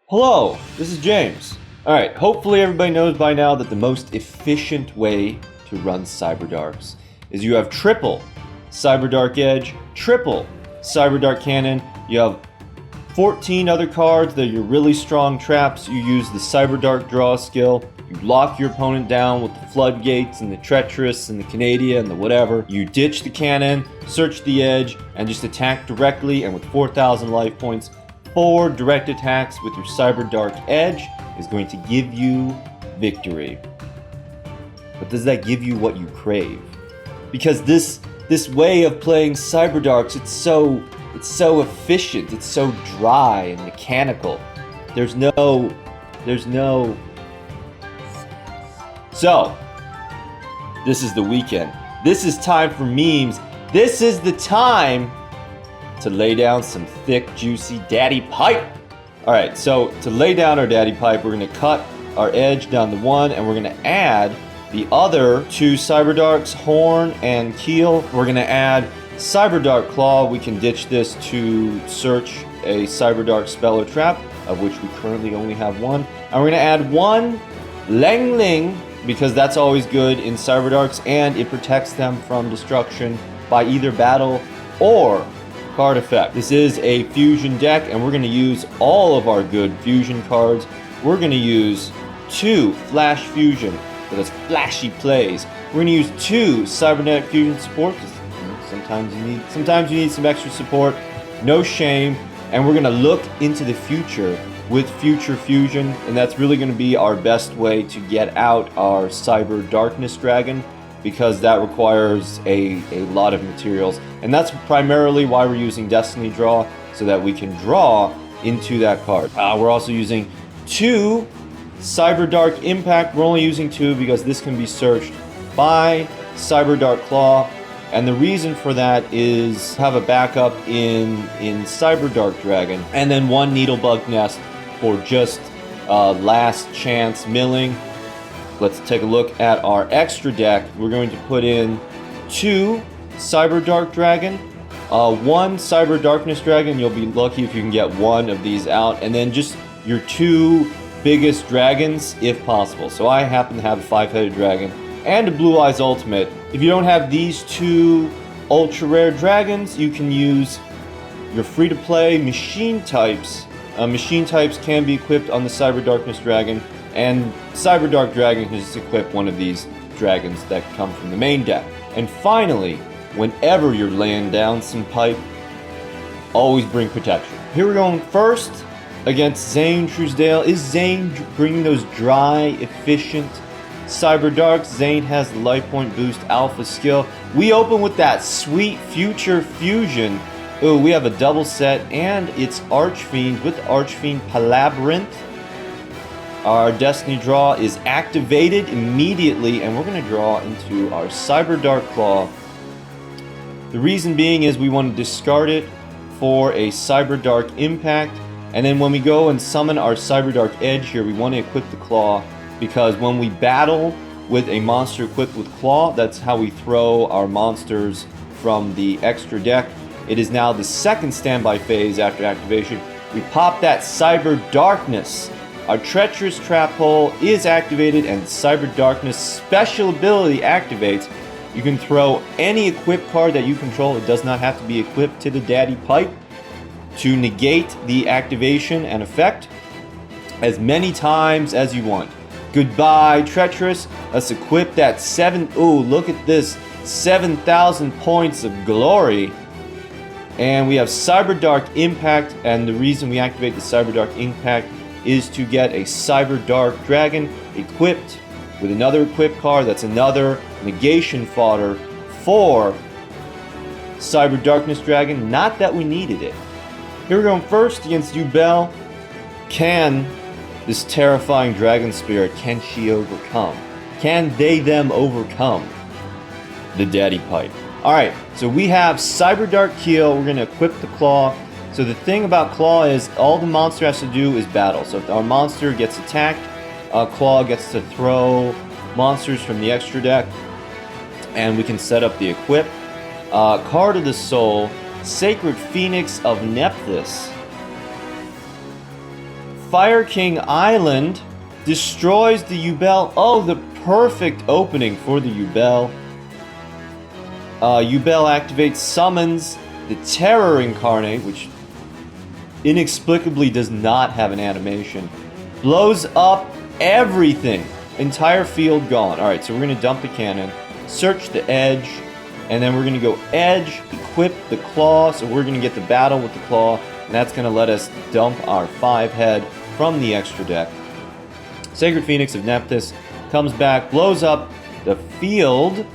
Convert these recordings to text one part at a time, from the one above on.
Hello, this is James. Alright, hopefully everybody knows by now that the most efficient way to run Cyberdarks is you have triple Cyberdark Edge, triple Cyberdark Cannon, you have 14 other cards that are your really strong traps, you use the Cyberdark Draw skill, you lock your opponent down with the Floodgates and the Treacherous and the Canadia and the whatever, you ditch the cannon, search the edge, and just attack directly, and with 4,000 life points, 4 direct attacks with your Cyberdark Edge is going to give you victory. But does that give you what you crave? Because this way of playing Cyberdarks, it's so efficient, it's so dry and mechanical. There's no. So, this is the weekend. This is time for memes. This is the time to lay down some thick, juicy daddy pipe. Alright, so to lay down our daddy pipe, we're going to cut our edge down to 1, and we're going to add the other 2 Cyberdarks, Horn and Keel. We're going to add Cyberdark Claw. We can ditch this to search a Cyberdark spell or trap, of which we currently only have 1. And we're going to add 1 Lengling, because that's always good in Cyberdarks, and it protects them from destruction by either battle or card effect. This is a fusion deck, and we're going to use all of our good fusion cards. We're going to use 2 Flash Fusion for those flashy plays. We're going to use 2 Cybernetic Fusion support, because sometimes you need some extra support. No shame. And we're going to look into the future with Future Fusion, and that's really going to be our best way to get out our Cyberdarkness Dragon, because that requires a lot of materials, and that's primarily why we're using Destiny Draw, so that we can draw into that card. We're also using 2 Cyberdark Impact. We're only using 2 because this can be searched by Cyberdark Claw, and the reason for that is have a backup in Cyberdark Dragon, and then 1 Needlebug Nest for just last chance milling. Let's take a look at our extra deck. We're going to put in 2 Cyberdark Dragon, 1 Cyberdarkness Dragon. You'll be lucky if you can get 1 of these out, and then just your 2 biggest dragons if possible. So I happen to have a 5-headed dragon and a Blue Eyes Ultimate. If you don't have these 2 ultra rare dragons, you can use your free-to-play machine types. Machine types can be equipped on the Cyberdarkness Dragon, and Cyberdark Dragon can just equip one of these dragons that come from the main deck. And finally, whenever you're laying down some pipe, always bring protection. Here we're going first against Zane Truesdale. Is Zane bringing those dry, efficient Cyberdarks? Zane has the life point boost alpha skill. We open with that sweet Future Fusion. Ooh, we have a double set, and it's Archfiend with Archfiend Palabyrinth. Our Destiny Draw is activated immediately, and we're going to draw into our Cyberdark Claw. The reason being is we want to discard it for a Cyberdark Impact, and then when we go and summon our Cyberdark Edge here, we want to equip the Claw, because when we battle with a monster equipped with Claw, that's how we throw our monsters from the extra deck. It is now the second standby phase after activation. We pop that Cyberdarkness. Our Treacherous Trap Hole is activated, and Cyberdarkness special ability activates. You can throw any equipped card that you control. It does not have to be equipped to the Daddy Pipe to negate the activation and effect as many times as you want. Goodbye, Treacherous. Let's equip that 7. Ooh, look at this. 7,000 points of glory. And we have Cyberdark Impact, and the reason we activate the Cyberdark Impact is to get a Cyberdark Dragon equipped with another equipped card. That's another negation fodder for Cyberdarkness Dragon. Not that we needed it. Here we're going first against Yubel. Can this terrifying dragon spirit, can she overcome? Can they them overcome the Daddy Pipe? Alright, so we have Cyberdark Keel. We're going to equip the Claw. So the thing about Claw is all the monster has to do is battle. So if our monster gets attacked, Claw gets to throw monsters from the extra deck, and we can set up the equip. Card of the Soul, Sacred Phoenix of Nephthys. Fire King Island destroys the Yubel. Oh, the perfect opening for the Yubel. Yubel activates, summons the Terror Incarnate, which inexplicably does not have an animation. Blows up everything. Entire field gone. Alright, so we're going to dump the cannon, search the edge, and then we're going to go edge, equip the claw, so we're going to get the battle with the claw, and that's going to let us dump our 5-head from the extra deck. Sacred Phoenix of Nephthys comes back, blows up the field,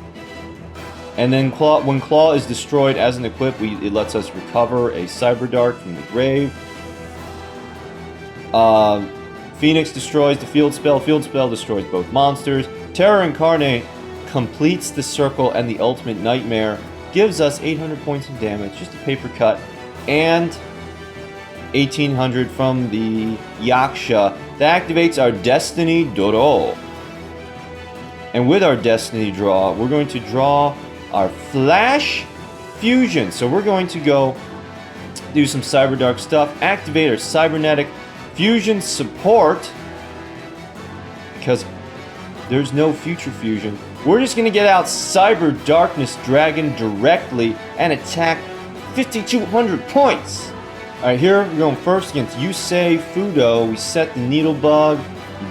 and then when Claw is destroyed as an equip, it lets us recover a Cyberdark from the grave. Phoenix destroys the field spell destroys both monsters. Terror Incarnate completes the circle, and the Ultimate Nightmare gives us 800 points of damage, just a paper cut, and 1800 from the Yaksha. That activates our Destiny Doro. And with our Destiny draw, we're going to draw our Flash Fusion. So we're going to go do some Cyberdark stuff, activate our Cybernetic Fusion Support, because there's no future fusion. We're just going to get out Cyberdarkness Dragon directly and attack 5,200 points. Alright, here we're going first against Yusei Fudo. We set the Needlebug,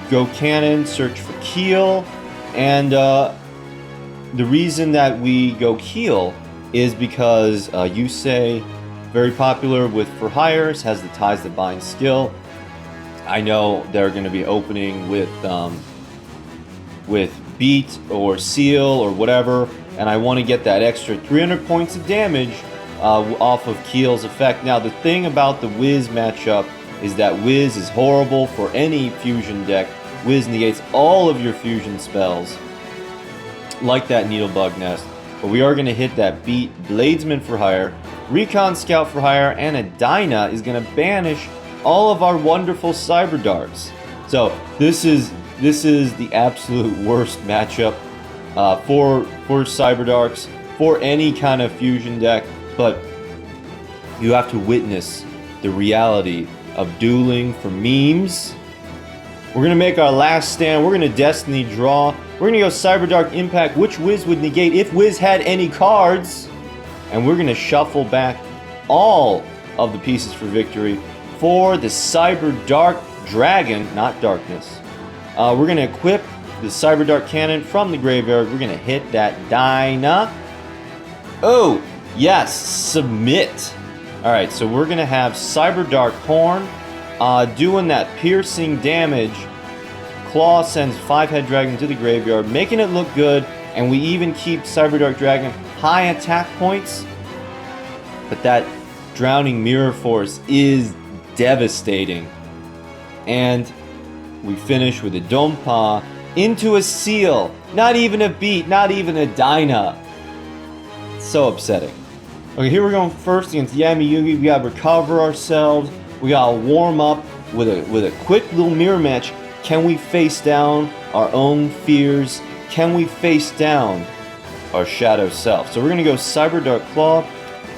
go cannon, search for Keel, and the reason that we go Keel is because Yusei, very popular for hires, has the Ties That Bind skill. I know they're going to be opening with Beat or Seal or whatever, and I want to get that extra 300 points of damage off of Keel's effect. Now, the thing about the Wiz matchup is that Wiz is horrible for any fusion deck. Wiz negates all of your fusion spells, like that Needlebug Nest. But we are going to hit that Beat Bladesman for hire, Recon Scout for hire, and a Dyna is going to banish all of our wonderful Cyberdarks. So this is the absolute worst matchup for Cyberdarks, for any kind of fusion deck. But you have to witness the reality of dueling for memes. We're going to make our last stand. We're going to Destiny draw. We're going to go Cyberdark Impact, which Wiz would negate if Wiz had any cards. And we're going to shuffle back all of the pieces for victory for the Cyberdark Dragon, not Darkness. We're going to equip the Cyberdark Cannon from the graveyard. We're going to hit that Dyna. Oh, yes, submit. Alright, so we're going to have Cyberdark Horn doing that piercing damage. Claw sends 5-head dragon to the graveyard, making it look good, and we even keep Cyberdark Dragon high attack points. But that Drowning Mirror Force is devastating. And we finish with a Dompa into a Seal. Not even a Beat, not even a Dyna. So upsetting. Okay, here we're going first against Yami Yugi. We gotta recover ourselves. We gotta warm up with a quick little mirror match. Can we face down our own fears? Can we face down our shadow self? So we're gonna go Cyberdark Claw,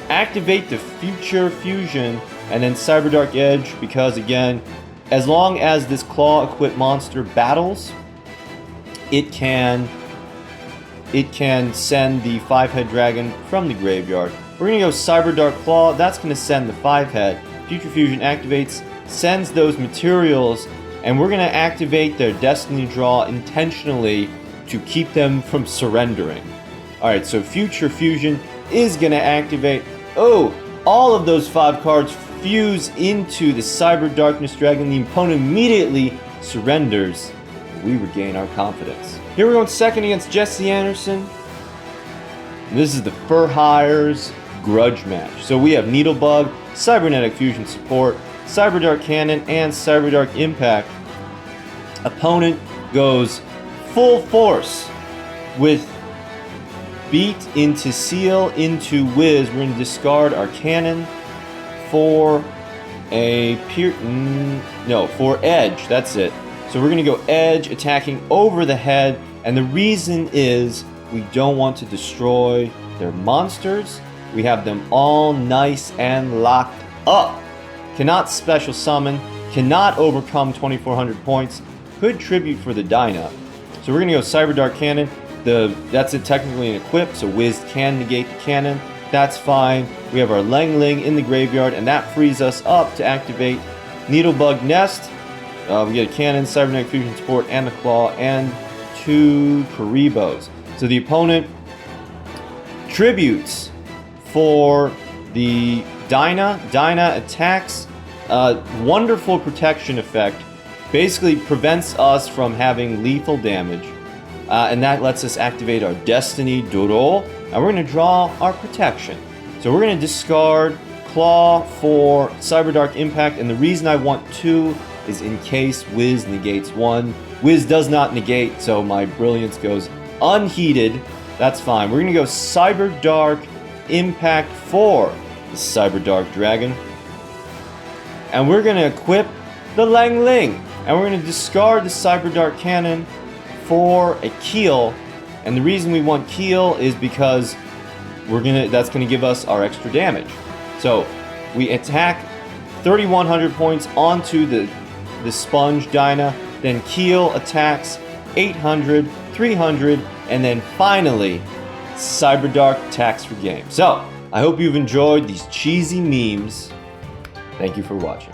activate the Future Fusion, and then Cyberdark Edge, because again, as long as this Claw equipped monster battles, it can send the 5-head dragon from the graveyard. We're going to go Cyberdark Claw. That's going to send the 5-head. Future Fusion activates, sends those materials, and we're going to activate their Destiny Draw intentionally to keep them from surrendering. Alright, so Future Fusion is going to activate. Oh, all of those 5 cards fuse into the Cyberdarkness Dragon. The opponent immediately surrenders. We regain our confidence. Here we're going second against Jesse Anderson. And this is the Fur Hires Grudge match. So we have Needlebug, Cybernetic Fusion Support, Cyberdark Cannon, and Cyberdark Impact. Opponent goes full force with Beat into Seal into Wiz. We're going to discard our Cannon for a for Edge. That's it. So we're going to go Edge, attacking over the head, and the reason is we don't want to destroy their monsters. We have them all nice and locked up. Cannot special summon, cannot overcome 2400 points. Could tribute for the Dyna. So we're gonna go Cyberdark Cannon. That's technically an equip, so Wiz can negate the cannon. That's fine. We have our Ling in the graveyard, and that frees us up to activate Needlebug Nest. We get a cannon, Cybernetic Fusion Spport, and a claw, and 2 Kuribohs. So the opponent tributes for the Dyna. Dyna attacks. Wonderful protection effect. Basically prevents us from having lethal damage. And that lets us activate our Destiny Duel. And we're going to draw our protection. So we're going to discard Claw for Cyberdark Impact. And the reason I want 2 is in case Wiz negates 1. Wiz does not negate, so my brilliance goes unheeded. That's fine. We're going to go Cyberdark Impact for the Cyberdark Dragon. And we're going to equip the Ling. And we're going to discard the Cyberdark Cannon for a Keel. And the reason we want Keel is because that's going to give us our extra damage. So we attack 3100 points onto the Sponge Dyna. Then Keel attacks 800, 300, and then finally Cyberdark attacks for game. So I hope you've enjoyed these cheesy memes. Thank you for watching.